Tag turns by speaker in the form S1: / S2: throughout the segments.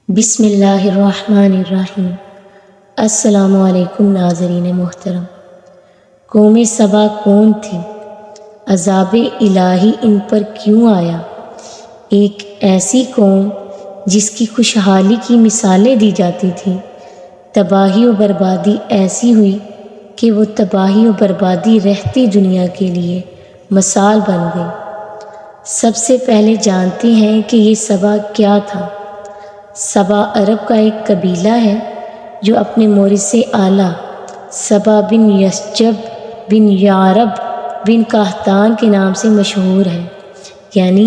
S1: بسم اللہ الرحمن الرحیم۔ السلام علیکم ناظرین محترم۔ قوم سبا کون تھی؟ عذاب الہی ان پر کیوں آیا؟ ایک ایسی قوم جس کی خوشحالی کی مثالیں دی جاتی تھیں، تباہی و بربادی ایسی ہوئی کہ وہ تباہی و بربادی رہتی دنیا کے لیے مثال بن گئی۔ سب سے پہلے جانتے ہیں کہ یہ سبا کیا تھا۔ سبا عرب کا ایک قبیلہ ہے جو اپنے مورث اعلیٰ سبا بن یثجب بن یعرب بن قحطان کے نام سے مشہور ہے، یعنی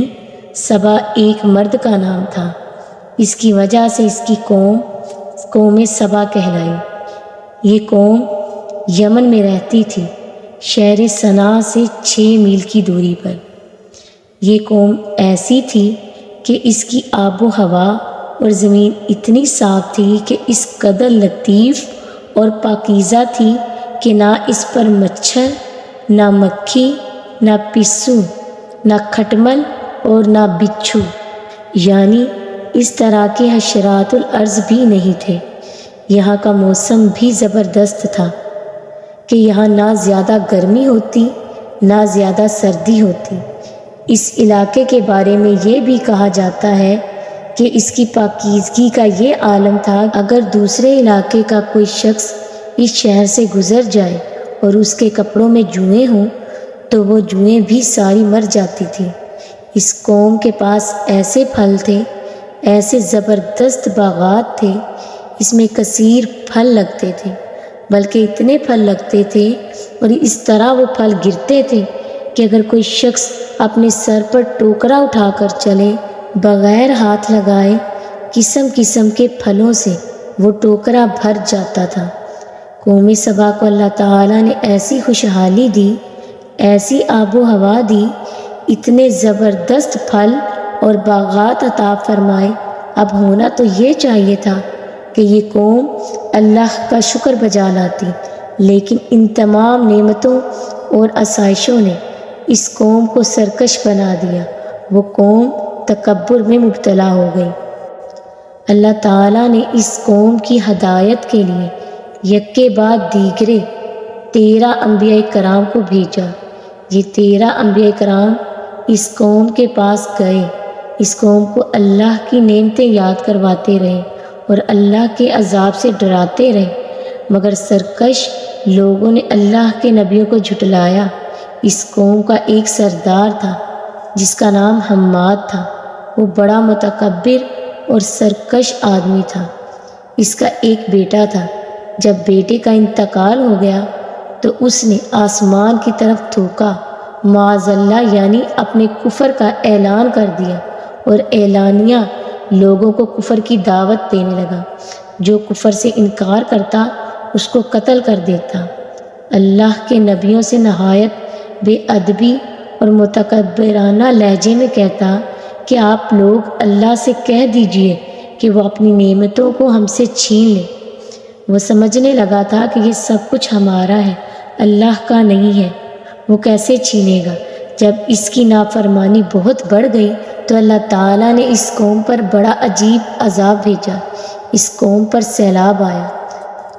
S1: سبا ایک مرد کا نام تھا۔ اس کی وجہ سے اس کی قوم سبا کہلائی۔ یہ قوم یمن میں رہتی تھی، شہر صنعا سے 6 میل کی دوری پر۔ یہ قوم ایسی تھی کہ اس کی آب و ہوا اور زمین اتنی صاف تھی کہ اس قدر لطیف اور پاکیزہ تھی کہ نہ اس پر مچھر، نہ مکھی، نہ پسو، نہ کھٹمل اور نہ بچھو، یعنی اس طرح کے حشرات الارض بھی نہیں تھے۔ یہاں کا موسم بھی زبردست تھا کہ یہاں نہ زیادہ گرمی ہوتی نہ زیادہ سردی ہوتی۔ اس علاقے کے بارے میں یہ بھی کہا جاتا ہے کہ اس کی پاکیزگی کا یہ عالم تھا، اگر دوسرے علاقے کا کوئی شخص اس شہر سے گزر جائے اور اس کے کپڑوں میں جوئیں ہوں تو وہ جوئیں بھی ساری مر جاتی تھیں۔ اس قوم کے پاس ایسے پھل تھے، ایسے زبردست باغات تھے، اس میں کثیر پھل لگتے تھے، بلکہ اتنے پھل لگتے تھے اور اس طرح وہ پھل گرتے تھے کہ اگر کوئی شخص اپنے سر پر ٹوکرا اٹھا کر چلے بغیر ہاتھ لگائے، قسم قسم کے پھلوں سے وہ ٹوکرا بھر جاتا تھا۔ قوم سبا کو اللہ تعالیٰ نے ایسی خوشحالی دی، ایسی آب و ہوا دی، اتنے زبردست پھل اور باغات عطا فرمائے۔ اب ہونا تو یہ چاہیے تھا کہ یہ قوم اللہ کا شکر بجا لاتی، لیکن ان تمام نعمتوں اور آسائشوں نے اس قوم کو سرکش بنا دیا۔ وہ قوم تکبر میں مبتلا ہو گئی۔ اللہ تعالیٰ نے اس قوم کی ہدایت کے لیے یکے بعد دیگرے 13 انبیاء کرام کو بھیجا۔ یہ 13 انبیاء کرام اس قوم کے پاس گئے، اس قوم کو اللہ کی نعمتیں یاد کرواتے رہے اور اللہ کے عذاب سے ڈراتے رہے، مگر سرکش لوگوں نے اللہ کے نبیوں کو جھٹلایا۔ اس قوم کا ایک سردار تھا جس کا نام حماد تھا۔ وہ بڑا متکبر اور سرکش آدمی تھا۔ اس کا ایک بیٹا تھا۔ جب بیٹے کا انتقال ہو گیا تو اس نے آسمان کی طرف تھوکا، معاذ اللہ، یعنی اپنے کفر کا اعلان کر دیا اور اعلانیہ لوگوں کو کفر کی دعوت دینے لگا۔ جو کفر سے انکار کرتا اس کو قتل کر دیتا۔ اللہ کے نبیوں سے نہایت بے ادبی اور متکبرانہ لہجے میں کہتا کہ آپ لوگ اللہ سے کہہ دیجئے کہ وہ اپنی نعمتوں کو ہم سے چھین لے۔ وہ سمجھنے لگا تھا کہ یہ سب کچھ ہمارا ہے، اللہ کا نہیں ہے، وہ کیسے چھینے گا؟ جب اس کی نافرمانی بہت بڑھ گئی تو اللہ تعالیٰ نے اس قوم پر بڑا عجیب عذاب بھیجا۔ اس قوم پر سیلاب آیا۔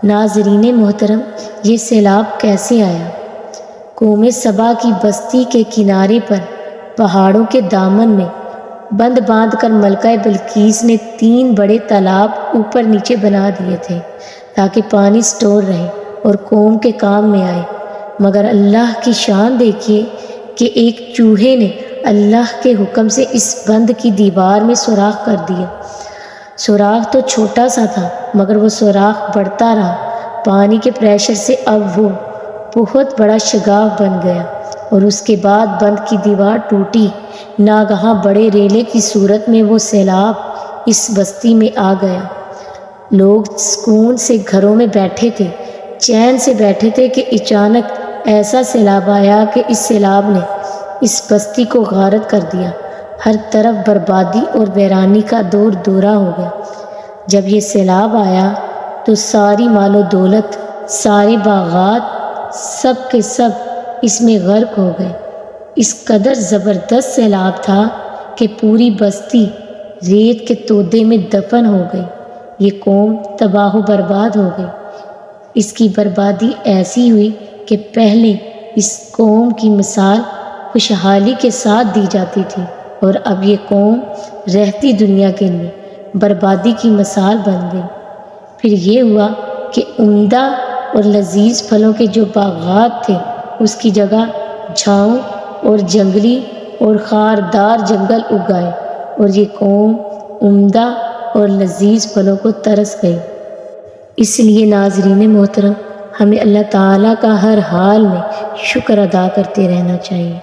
S1: ناظرین محترم، یہ سیلاب کیسے آیا؟ قوم سبا کی بستی کے کنارے پر پہاڑوں کے دامن میں بند باندھ کر ملکہ بلقیس نے 3 بڑے تالاب اوپر نیچے بنا دیے تھے تاکہ پانی سٹور رہے اور قوم کے کام میں آئے، مگر اللہ کی شان دیکھیے کہ ایک چوہے نے اللہ کے حکم سے اس بند کی دیوار میں سوراخ کر دیا۔ سوراخ تو چھوٹا سا تھا مگر وہ سوراخ بڑھتا رہا، پانی کے پریشر سے اب وہ بہت بڑا شگاف بن گیا اور اس کے بعد بند کی دیوار ٹوٹی۔ ناگہاں بڑے ریلے کی صورت میں وہ سیلاب اس بستی میں آ گیا۔ لوگ سکون سے گھروں میں بیٹھے تھے، چین سے بیٹھے تھے کہ اچانک ایسا سیلاب آیا کہ اس سیلاب نے اس بستی کو غارت کر دیا۔ ہر طرف بربادی اور ویرانی کا دور دورہ ہو گیا۔ جب یہ سیلاب آیا تو ساری مال و دولت، سارے باغات، سب کے سب اس میں غرق ہو گئے۔ اس قدر زبردست سیلاب تھا کہ پوری بستی ریت کے تودے میں دفن ہو گئی۔ یہ قوم تباہ و برباد ہو گئی۔ اس کی بربادی ایسی ہوئی کہ پہلے اس قوم کی مثال خوشحالی کے ساتھ دی جاتی تھی، اور اب یہ قوم رہتی دنیا کے لیے بربادی کی مثال بن گئی۔ پھر یہ ہوا کہ عمدہ اور لذیذ پھلوں کے جو باغات تھے اس کی جگہ جھاؤں اور جنگلی اور خاردار جنگل اگ گئے، اور یہ قوم عمدہ اور لذیذ پھلوں کو ترس گئی۔ اس لیے ناظرین محترم، ہمیں اللہ تعالیٰ کا ہر حال میں شکر ادا کرتے رہنا چاہیے۔